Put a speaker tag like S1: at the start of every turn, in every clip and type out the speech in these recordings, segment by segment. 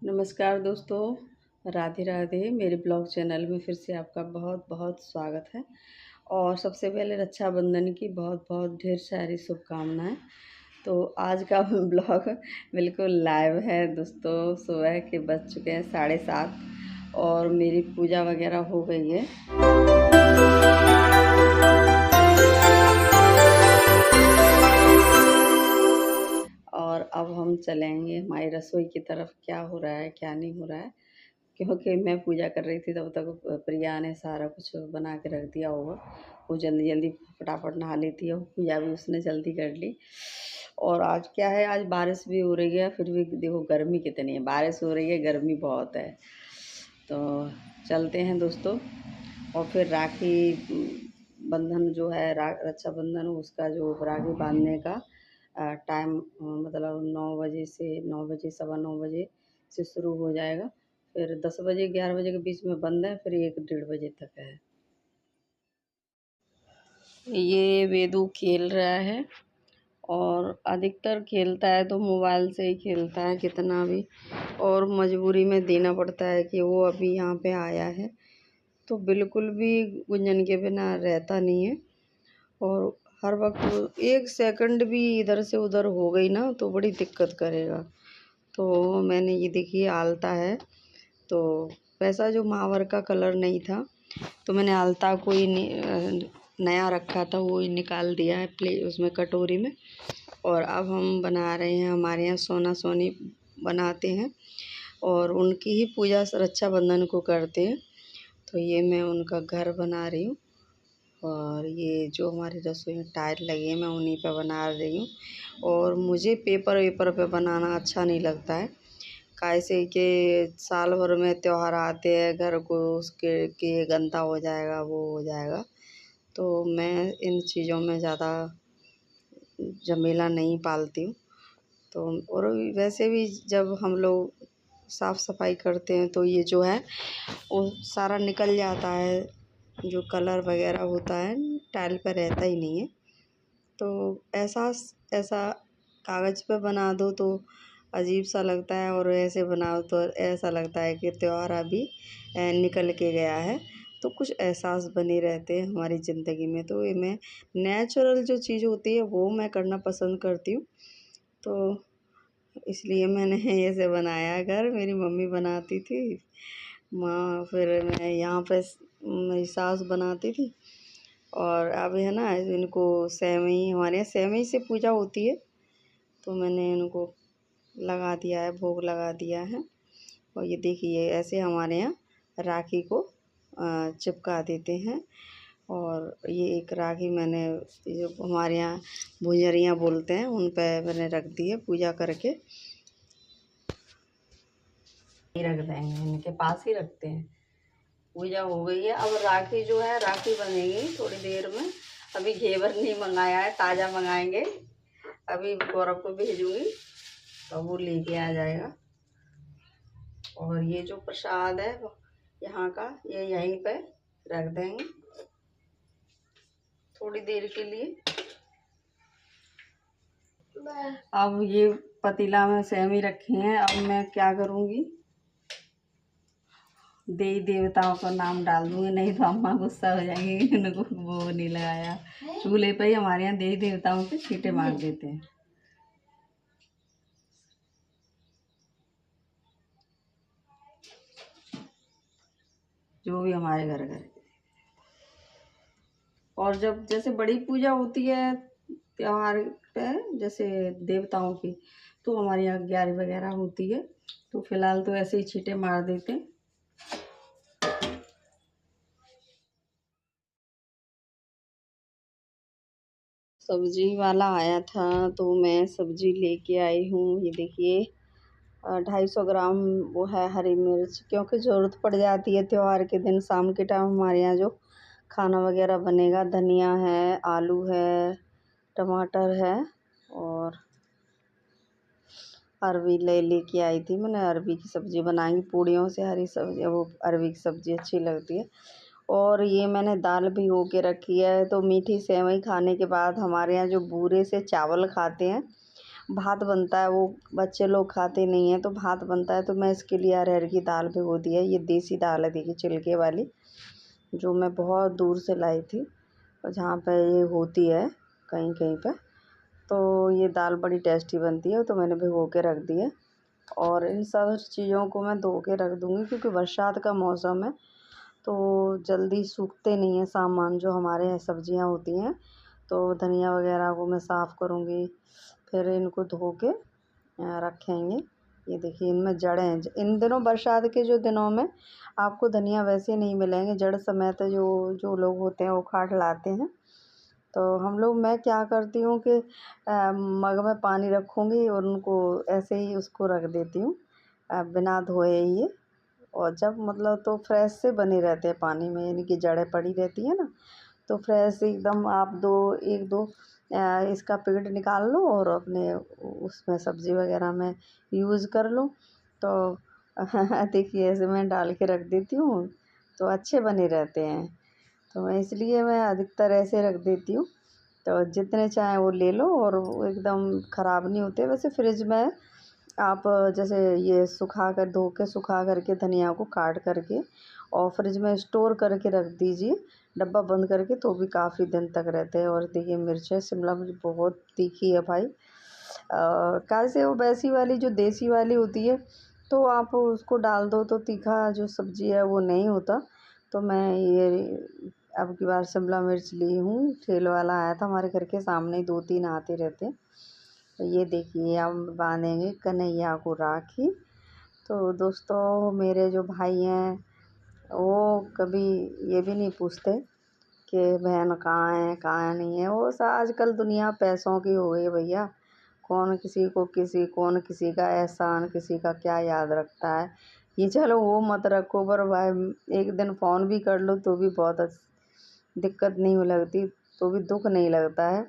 S1: नमस्कार दोस्तों, राधे राधे। मेरे ब्लॉग चैनल में फिर से आपका बहुत बहुत स्वागत है। और सबसे पहले रक्षाबंधन की बहुत बहुत ढेर सारी शुभकामनाएं। तो आज का ब्लॉग बिल्कुल लाइव है दोस्तों। सुबह के बज चुके हैं 7:30 और मेरी पूजा वगैरह हो गई है। और अब हम चलेंगे हमारी रसोई की तरफ। क्या हो रहा है क्या नहीं हो रहा है, क्योंकि मैं पूजा कर रही थी तब तक प्रिया ने सारा कुछ बना के रख दिया होगा। वो जल्दी जल्दी फटाफट नहा लेती है, पूजा भी उसने जल्दी कर ली। और आज क्या है, आज बारिश भी हो रही है, फिर भी देखो गर्मी कितनी है। बारिश हो रही है, गर्मी बहुत है। तो चलते हैं दोस्तों। और फिर राखी बंधन जो है, रक्षाबंधन, उसका जो राखी बांधने का टाइम मतलब 9 बजे से 9 बजे 9:15 से शुरू हो जाएगा। फिर 10 बजे 11 बजे के बीच में बंद है, फिर 1 डेढ़ बजे तक है। ये वेदू खेल रहा है और अधिकतर खेलता है तो मोबाइल से ही खेलता है कितना भी। और मजबूरी में देना पड़ता है कि वो अभी यहाँ पे आया है तो बिल्कुल भी गुंजन के बिना रहता नहीं है। और हर वक्त 1 सेकंड भी इधर से उधर हो गई ना तो बड़ी दिक्कत करेगा। तो मैंने ये देखिए आलता है, तो वैसा जो महावर का कलर नहीं था तो मैंने आलता को ही नया रखा था, वो ही निकाल दिया है उसमें कटोरी में। और अब हम बना रहे हैं, हमारे यहाँ सोना सोनी बनाते हैं और उनकी ही पूजा रक्षाबंधन को करते हैं। तो ये मैं उनका घर बना रही हूँ। और ये जो हमारी रसोई में टाइल लगी है मैं उन्हीं पे बना रही हूँ। और मुझे पेपर वेपर पे बनाना अच्छा नहीं लगता है, कैसे कि साल भर में त्यौहार आते हैं, घर को उसके के गंदा हो जाएगा, वो हो जाएगा। तो मैं इन चीज़ों में ज़्यादा झमेला नहीं पालती हूँ। तो और वैसे भी जब हम लोग साफ़ सफाई करते हैं तो ये जो है वो सारा निकल जाता है, जो कलर वगैरह होता है टाइल पर रहता ही नहीं है। तो ऐसा कागज़ पे बना दो तो अजीब सा लगता है, और ऐसे बनाओ तो ऐसा लगता है कि त्यौहार अभी निकल के गया है। तो कुछ एहसास बने रहते हैं हमारी ज़िंदगी में। तो ये मैं नेचुरल जो चीज़ होती है वो मैं करना पसंद करती हूँ। तो इसलिए मैंने ऐसे बनाया घर। मेरी मम्मी बनाती थी माँ, फिर मैं यहाँ पे मेरी सास बनाती थी। और अब है ना, इनको सेवई, हमारे यहाँ सेवई से पूजा होती है तो मैंने इनको लगा दिया है, भोग लगा दिया है। और ये देखिए ऐसे हमारे यहाँ राखी को चिपका देते हैं। और ये एक राखी मैंने, जो हमारे यहाँ भुंजरियाँ बोलते हैं, उन पे मैंने रख दी है पूजा करके। रख देंगे, इनके पास ही रखते हैं। पूजा हो गई है, अब राखी जो है राखी बनेगी थोड़ी देर में। अभी घेवर नहीं मंगाया है, ताज़ा मंगाएंगे। अभी गौरव को भेजूंगी तो वो लेके आ जाएगा। और ये जो प्रसाद है यहाँ का, ये यहीं पे रख देंगे थोड़ी देर के लिए। अब ये पतीला में सेवई रखी हैं, अब मैं क्या करूँगी, देवी देवताओं का नाम डाल दूँगी, नहीं तो अम्मा गुस्सा हो जाएंगी इनको वो नहीं लगाया। चूल्हे पे ही हमारे यहाँ देवी देवताओं के छींटे मार देते हैं। जो भी हमारे घर घर। और जब जैसे बड़ी पूजा होती है त्योहार पे, जैसे देवताओं की, तो हमारे यहाँ 11 वगैरह होती है। तो फिलहाल तो ऐसे ही छींटे मार देते हैं। सब्जी वाला आया था तो मैं सब्जी लेके आई हूँ। ये देखिए 250 ग्राम वो है हरी मिर्च, क्योंकि ज़रूरत पड़ जाती है त्योहार के दिन। शाम के टाइम हमारे यहाँ जो खाना वगैरह बनेगा, धनिया है, आलू है, टमाटर है, और अरवी लेके आई थी मैंने। अरवी की सब्ज़ी बनाएंगी पूड़ियों से, हरी सब्ज़ी, वो अरवी की सब्ज़ी अच्छी लगती है। और ये मैंने दाल भिगो के रखी है। तो मीठी सेवई खाने के बाद हमारे यहाँ जो बूरे से चावल खाते हैं भात बनता है, वो बच्चे लोग खाते नहीं हैं तो भात बनता है, तो मैं इसके लिए अरहर की दाल भिगो दी है। ये देसी दाल है, देखिए छिलके वाली, जो मैं बहुत दूर से लाई थी और जहाँ पे ये होती है कहीं कहीं पे, तो ये दाल बड़ी टेस्टी बनती है, तो मैंने भिगो के रख दी है। और इन सब चीज़ों को मैं धो के रख दूँगी, क्योंकि बरसात का मौसम है तो जल्दी सूखते नहीं हैं सामान जो हमारे यहाँ सब्जियाँ होती हैं। तो धनिया वगैरह को मैं साफ़ करूँगी, फिर इनको धो के रखेंगे। ये देखिए इनमें जड़ें हैं। इन दिनों बरसात के जो दिनों में आपको धनिया वैसे नहीं मिलेंगे, जड़ समेत जो जो लोग होते हैं वो उखाड़ लाते हैं। तो मैं क्या करती हूँ कि मग में पानी रखूँगी और उनको ऐसे ही उसको रख देती हूँ बिना धोए ही। और जब मतलब तो फ्रेश से बने रहते हैं पानी में, यानी कि जड़ें पड़ी रहती है ना, तो फ्रेश एकदम आप एक दो इसका पेड़ निकाल लो और अपने उसमें सब्ज़ी वगैरह में यूज़ कर लो। तो देखिए ऐसे मैं डाल के रख देती हूँ तो अच्छे बने रहते हैं। तो मैं अधिकतर ऐसे रख देती हूँ। तो जितने चाहें वो ले लो और वो एकदम ख़राब नहीं होते। वैसे फ्रिज में आप जैसे ये धो के सुखा करके धनिया को काट करके और फ्रिज में स्टोर करके रख दीजिए, डब्बा बंद करके, तो भी काफ़ी दिन तक रहते हैं। और देखिए मिर्चें, शिमला मिर्च बहुत तीखी है भाई, कैसे वो वैसी वाली जो देसी वाली होती है तो आप उसको डाल दो तो तीखा जो सब्ज़ी है वो नहीं होता। तो मैं ये अब की बार शिमला मिर्च ली हूँ, ठेले वाला आया था हमारे घर के सामने ही, 2-3 आते रहते हैं। तो ये देखिए हम बांधेंगे कन्हैया को राखी। तो दोस्तों मेरे जो भाई हैं वो कभी ये भी नहीं पूछते कि बहन कहाँ है कहाँ नहीं है। वो आजकल दुनिया पैसों की हो गई भैया, कौन किसी का एहसान, किसी का क्या याद रखता है। ये चलो वो मत रखो, पर भाई एक दिन फ़ोन भी कर लो तो भी बहुत दिक्कत नहीं लगती, तो भी दुख नहीं लगता है।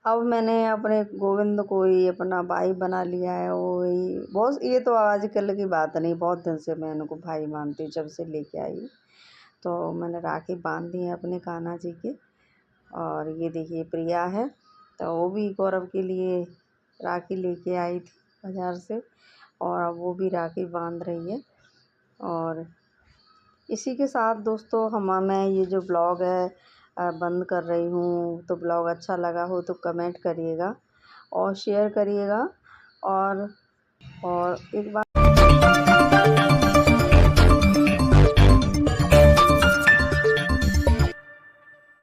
S1: अब मैंने अपने गोविंद को ही अपना भाई बना लिया है। वो ही बहुत, ये तो आजकल की बात नहीं, बहुत दिन से मैं उनको भाई मानती हूँ, जब से लेके आई। तो मैंने राखी बांध दी है अपने कान्हा जी के। और ये देखिए प्रिया है, तो वो भी गौरव के लिए राखी लेके आई थी बाज़ार से, और अब वो भी राखी बांध रही है। और इसी के साथ दोस्तों मैं ये जो ब्लॉग है बंद कर रही हूँ। तो ब्लॉग अच्छा लगा हो तो कमेंट करिएगा और शेयर करिएगा। और एक बार